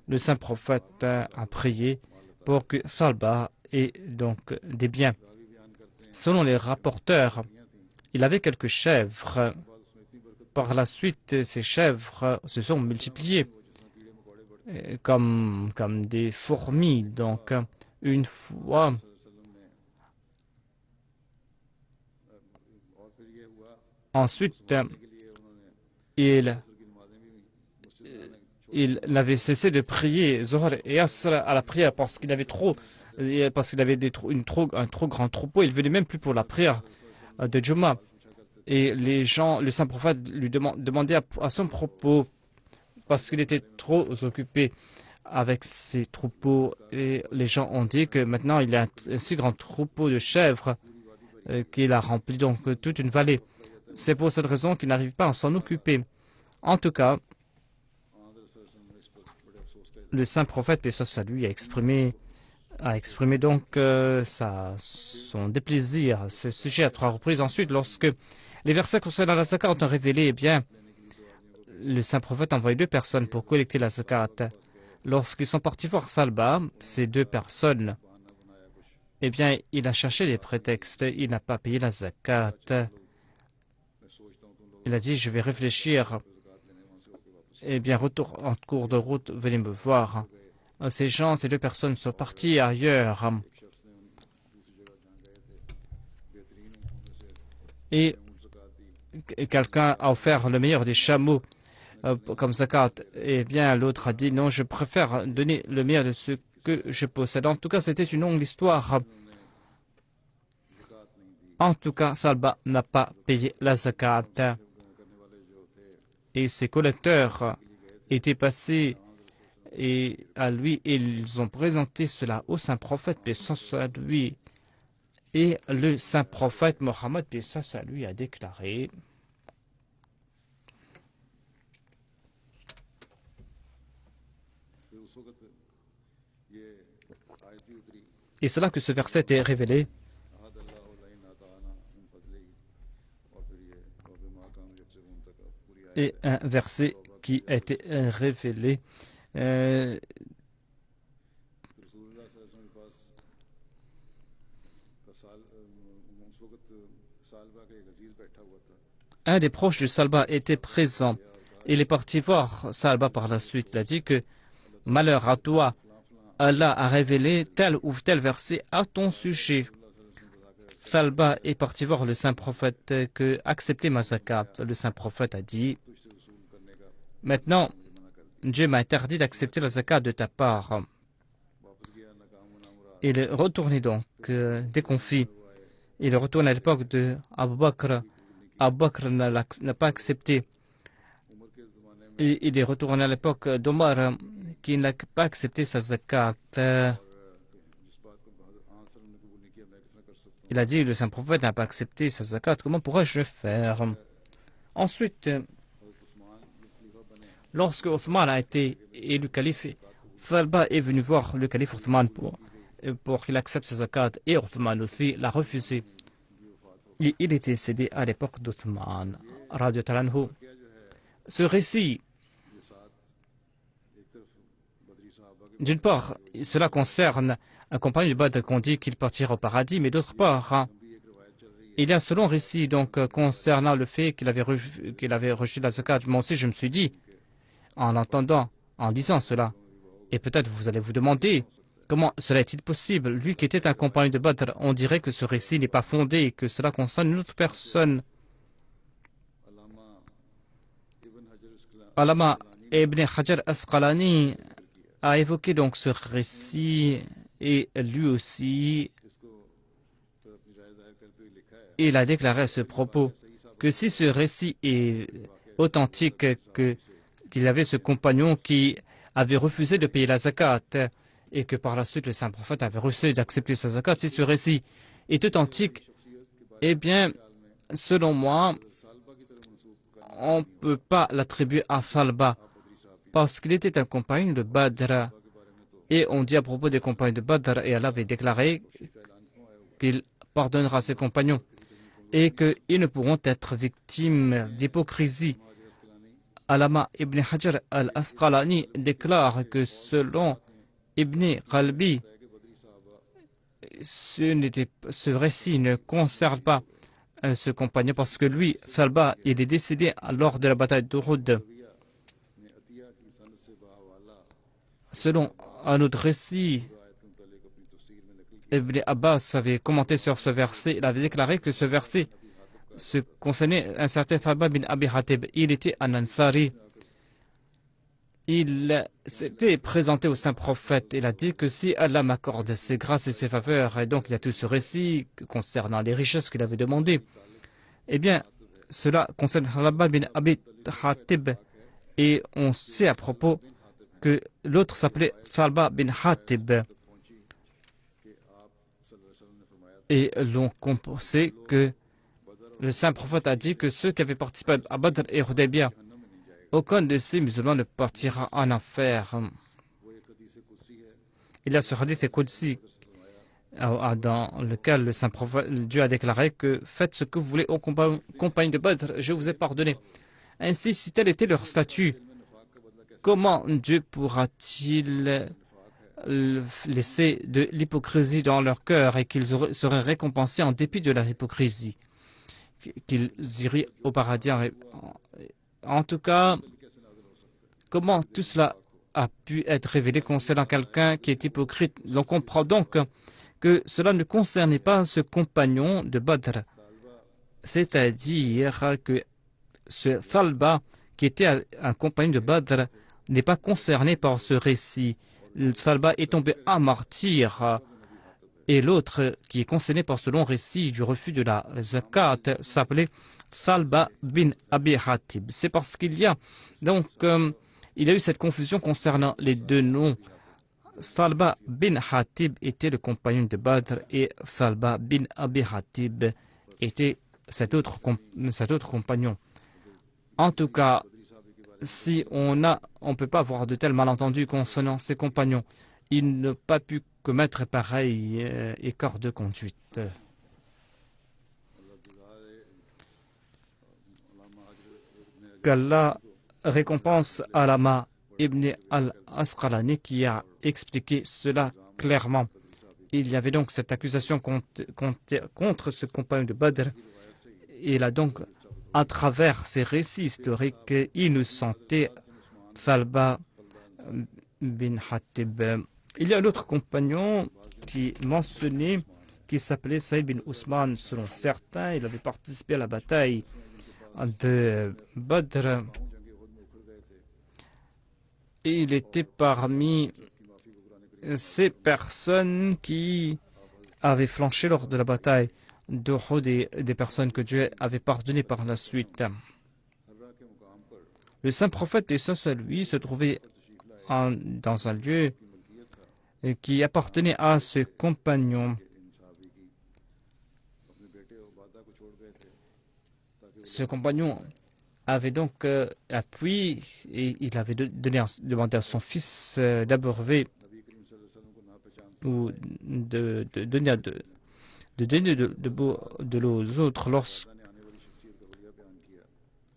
Le saint prophète a prié pour que Salba ait donc des biens. Selon les rapporteurs, il avait quelques chèvres. Par la suite, ces chèvres se sont multipliées comme des fourmis. Donc, une fois, ensuite, il n'avait cessé de prier Zohar et Asr à la prière parce qu'il avait un trop grand troupeau. Il venait même plus pour la prière de Juma. Et les gens, le saint prophète lui demandait à son propos parce qu'il était trop occupé avec ses troupeaux. Et les gens ont dit que maintenant il y a un si grand troupeau de chèvres qu'il a rempli donc toute une vallée. C'est pour cette raison qu'il n'arrive pas à s'en occuper. En tout cas, le saint prophète, paix soit lui, a exprimé donc son déplaisir à ce sujet à 3 reprises. Ensuite, lorsque les versets concernant la zakat ont révélé, eh bien, le saint prophète a envoyé 2 personnes pour collecter la zakat. Lorsqu'ils sont partis voir Salba, ces 2 personnes, eh bien, il a cherché des prétextes. Il n'a pas payé la zakat. Il a dit: je vais réfléchir. Eh bien, retour en cours de route, venez me voir. ces deux personnes sont parties ailleurs et quelqu'un a offert le meilleur des chameaux comme zakat. Eh bien, l'autre a dit non, je préfère donner le meilleur de ce que je possède. En tout cas, c'était une longue histoire. En tout cas, Salba n'a pas payé la zakat. Et ses collecteurs étaient passés et à lui, ils ont présenté cela au saint prophète, paix soit lui. Et le saint prophète Mohammed, paix soit lui, a déclaré: et c'est là que ce verset est révélé, et un verset qui a été révélé un des proches de Salba était présent. Il est parti voir Salba par la suite. Il a dit que malheur à toi, Allah a révélé tel ou tel verset à ton sujet. Salba est parti voir le saint prophète que accepter ma zakat. Le saint prophète a dit: maintenant, Dieu m'a interdit d'accepter la zakat de ta part. Il est retourné donc déconfit. Il est retourné à l'époque de Abu Bakr. Abu Bakr n'a pas accepté. Et il est retourné à l'époque d'Omar qui n'a pas accepté sa zakat. Il a dit: le saint prophète n'a pas accepté sa zakat, comment pourrais-je le faire? Ensuite, lorsque Othman a été élu calife, Salba est venu voir le calife Othman pour qu'il accepte sa zakat, et Othman aussi l'a refusé. Et il était décédé à l'époque d'Othman. Ce récit, d'une part, cela concerne un compagnon de Badr qu'on dit qu'il partira au paradis, mais d'autre part, il y a selon récit donc concernant le fait qu'il avait reçu la zakat. Moi aussi, je me suis dit, en l'entendant, en disant cela, et peut-être vous allez vous demander comment cela est-il possible. Lui qui était un compagnon de Badr, on dirait que ce récit n'est pas fondé et que cela concerne une autre personne. Allama ibn Hajar Asqalani a évoqué donc ce récit et lui aussi il a déclaré à ce propos que si ce récit est authentique, qu'il y avait ce compagnon qui avait refusé de payer la zakat et que par la suite le saint prophète avait refusé d'accepter sa zakat, si ce récit est authentique, eh bien, selon moi, on ne peut pas l'attribuer à Salba parce qu'il était un compagnon de Badr. Et on dit à propos des compagnons de Badr, et Allah avait déclaré qu'il pardonnera ses compagnons et qu'ils ne pourront être victimes d'hypocrisie. Allama ibn Hajar al-Asqalani déclare que selon Ibn Qalbi, ce récit ne concerne pas ce compagnon parce que lui, Salba, il est décédé lors de la bataille d'Uhud. Selon un autre récit, Ibn Abbas avait commenté sur ce verset. Il avait déclaré que ce verset se concernait un certain Salba bin Abi Hatib. Il était un Ansari. Il s'était présenté au saint prophète. Il a dit que si Allah m'accorde ses grâces et ses faveurs, et donc il y a tout ce récit concernant les richesses qu'il avait demandées, eh bien, cela concerne Salba bin Abi Hatib. Et on sait à propos que l'autre s'appelait Salba bin Hatib. Et l'on sait que le saint prophète a dit que ceux qui avaient participé à Badr et Hudaybiyah, aucun de ces musulmans ne partira en enfer. Il y a ce hadith Qudsi dans lequel le saint prophète, Dieu a déclaré que faites ce que vous voulez aux compagnes de Badr, je vous ai pardonné. Ainsi, si tel était leur statut, comment Dieu pourra-t-il laisser de l'hypocrisie dans leur cœur et qu'ils seraient récompensés en dépit de leur hypocrisie, qu'ils iraient au paradis? En tout cas, comment tout cela a pu être révélé concernant quelqu'un qui est hypocrite. On comprend donc que cela ne concernait pas ce compagnon de Badr. C'est-à-dire que ce Thalba, qui était un compagnon de Badr, n'est pas concerné par ce récit. Le Thalba est tombé à martyr. Et l'autre, qui est concerné par ce long récit du refus de la zakat, s'appelait Thalba bin Abi Hatib. C'est parce qu'il y a donc il y a eu cette confusion concernant les deux noms. Thalba bin Hatib était le compagnon de Badr et Thalba bin Abi Hatib était cet autre compagnon. En tout cas, si on ne peut pas avoir de tels malentendus concernant ses compagnons. Il n'a pas pu commettre pareil écart de conduite. Qu'Allah récompense Alama ibn al-Asqalani qui a expliqué cela clairement. Il y avait donc cette accusation contre ce compagnon de Badr. Il a donc, à travers ces récits historiques, innocenté Thalba bin Hatib. Il y a un autre compagnon qui mentionnait, qui s'appelait Saïd bin Ousmane. Selon certains, il avait participé à la bataille de Badr. Et il était parmi ces personnes qui avaient flanché lors de la bataille d'Uhud et des personnes que Dieu avait pardonnées par la suite. Le saint prophète, et ça lui, se trouvait dans un lieu qui appartenait à ce compagnon. Ce compagnon avait donc appui et il avait demandé à son fils d'abreuver ou de donner de l'eau aux autres.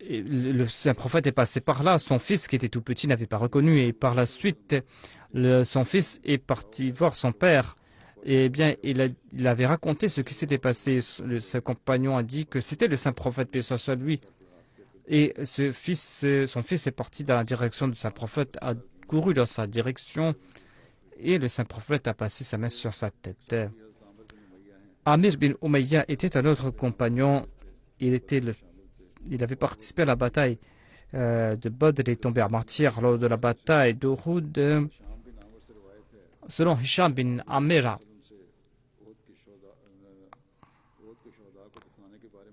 Le saint prophète est passé par là, son fils qui était tout petit n'avait pas reconnu et par la suite son fils est parti voir son père. Et bien, il avait raconté ce qui s'était passé. Son compagnon a dit que c'était le saint prophète, paix soit lui. Et son fils est parti dans la direction du saint prophète, a couru dans sa direction, et le saint prophète a passé sa main sur sa tête. Amir bin Umayya était un autre compagnon. Il avait participé à la bataille de Badr et est tombé à martyr lors de la bataille d'Uhud. Selon Hisham bin Amira,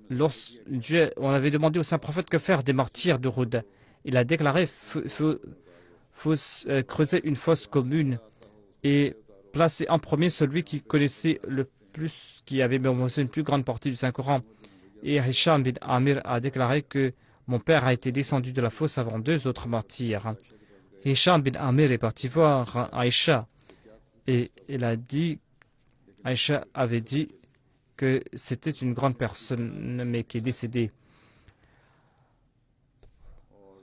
on avait demandé au saint prophète que faire des martyrs d'Uhud. Il a déclaré faut creuser une fosse commune et placer en premier celui qui connaissait le plus, qui avait mémorisé une plus grande partie du Saint-Coran. Et Hisham bin Amir a déclaré que mon père a été descendu de la fosse avant deux autres martyrs. Hisham bin Amir est parti voir Aïcha et Aïcha avait dit que c'était une grande personne mais qui est décédée.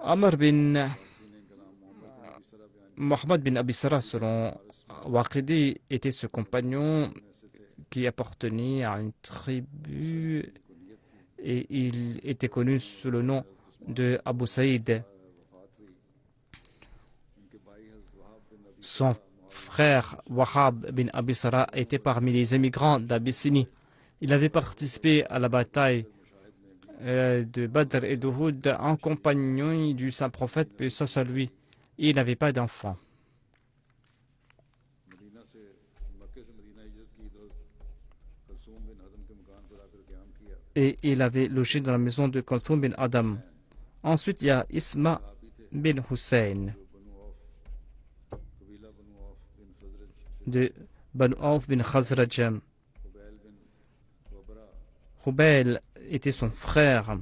Amr bin Mohammed bin Abi Sarah, selon Waqidi, était ce compagnon qui appartenait à une tribu et il était connu sous le nom de Abu Saïd. Son frère Wahab bin Abi Sarah était parmi les émigrants d'Abyssinie. Il avait participé à la bataille de Badr et d'Uhud en compagnie du saint prophète, paix soit sur lui. Il n'avait pas d'enfant. Et il avait logé dans la maison de Kalthum bin Adam. Ensuite, il y a Isma bin Hussein de Banu Auf bin Khazraj. Hubayl était son frère.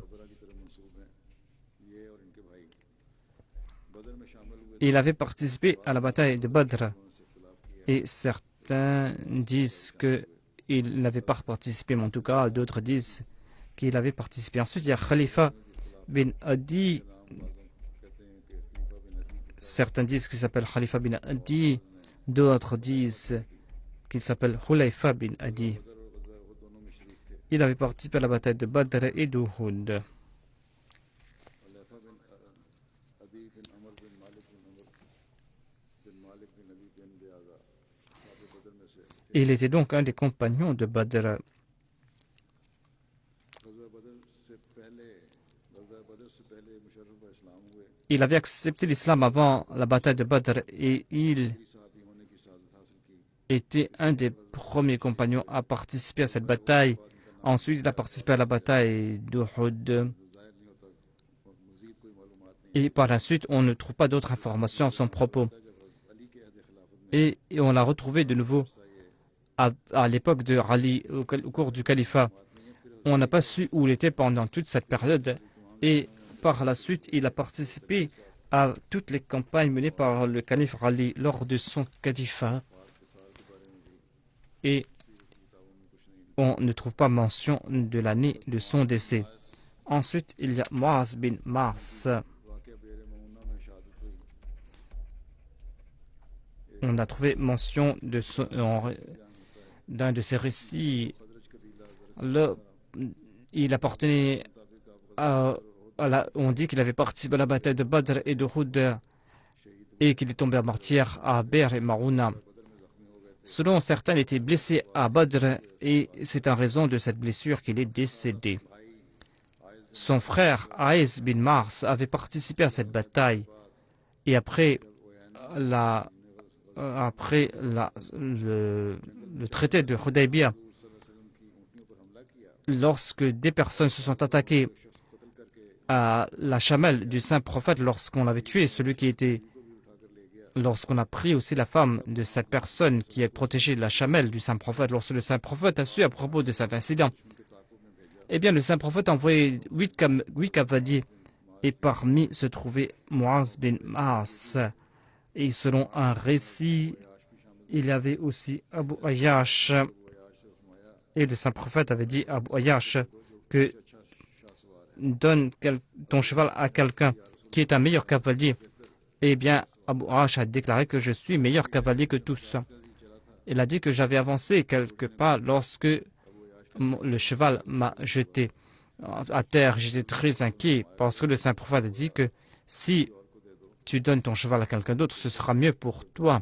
Il avait participé à la bataille de Badr. Et certains disent qu'il n'avait pas participé, mais en tout cas, d'autres disent qu'il avait participé. Ensuite, il y a Khalifa bin Adi. Certains disent qu'il s'appelle Khalifa bin Adi. D'autres disent qu'il s'appelle Hulayfa bin Adi. Il avait participé à la bataille de Badr et d'Uhud. Il était donc un des compagnons de Badr. Il avait accepté l'islam avant la bataille de Badr et il était un des premiers compagnons à participer à cette bataille. Ensuite, il a participé à la bataille d'Uhud. Et par la suite, on ne trouve pas d'autres informations à son propos. Et on l'a retrouvé de nouveau à l'époque de Ali, au cours du califat. On n'a pas su où il était pendant toute cette période. Et par la suite, il a participé à toutes les campagnes menées par le calife Ali lors de son califat. Et on ne trouve pas mention de l'année de son décès. Ensuite, il y a Muaz bin Mars. On a trouvé mention d'un de ses récits. Il appartenait on dit qu'il avait participé à la bataille de Badr et de Uhud et qu'il est tombé en martyr à Ber et Marouna. Selon certains, il était blessé à Badr et c'est en raison de cette blessure qu'il est décédé. Son frère Aïs bin Mars avait participé à cette bataille et après le traité de Hudaybiyah, lorsque des personnes se sont attaquées à la chamelle du saint prophète, lorsqu'on l'avait tué, lorsqu'on a pris aussi la femme de cette personne qui est protégée de la chamelle du saint prophète, lorsque le saint prophète a su à propos de cet incident, eh bien le saint prophète a envoyé 8 cavaliers et parmi se trouvait Muaz bin Mars. Et selon un récit, il y avait aussi Abu Ayyash. Et le saint prophète avait dit à Abu Ayyash que donne ton cheval à quelqu'un qui est un meilleur cavalier. Eh bien, Abu Ayyash a déclaré que je suis meilleur cavalier que tous. Il a dit que j'avais avancé quelques pas lorsque le cheval m'a jeté à terre. J'étais très inquiet parce que le saint prophète a dit que si tu donnes ton cheval à quelqu'un d'autre, ce sera mieux pour toi.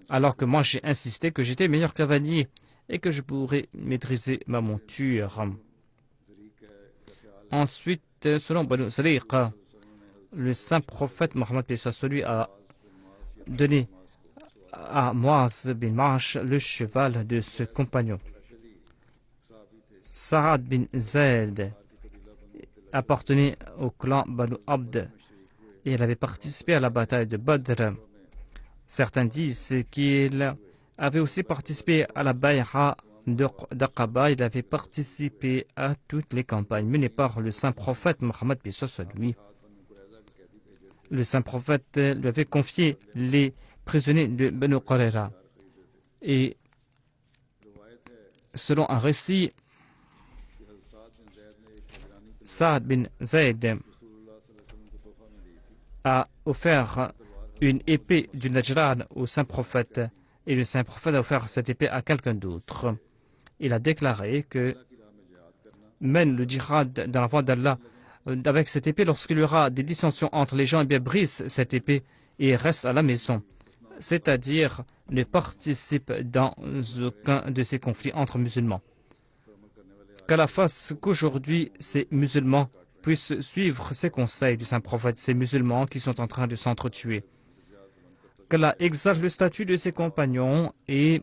Alors que moi, j'ai insisté que j'étais meilleur cavalier et que je pourrais maîtriser ma monture. Ensuite, selon Banu Sariq, le saint prophète Mohammed lui a donné à Muaz bin Marsh le cheval de ce compagnon. Sa'ad bin Zayd appartenait au clan Banu Abd et il avait participé à la bataille de Badr. Certains disent qu'il avait aussi participé à la Bay'a d'Aqaba. Il avait participé à toutes les campagnes menées par le saint prophète Mohammed lui. Le saint prophète lui avait confié les prisonniers de Banu Qurayza. Et selon un récit, Saad bin Zayd a offert une épée du Najran au saint prophète et le saint prophète a offert cette épée à quelqu'un d'autre. Il a déclaré que mène le djihad dans la voie d'Allah avec cette épée. Lorsqu'il y aura des dissensions entre les gens, eh bien brise cette épée et reste à la maison, c'est-à-dire ne participe dans aucun de ces conflits entre musulmans. Qu'Allah fasse qu'aujourd'hui ces musulmans puissent suivre ces conseils du saint prophète, ces musulmans qui sont en train de s'entretuer. Qu'Allah exalte le statut de ses compagnons et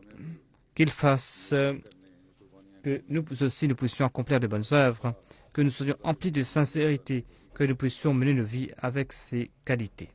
qu'il fasse que nous aussi nous puissions accomplir de bonnes œuvres, que nous soyons emplis de sincérité, que nous puissions mener nos vies avec ces qualités.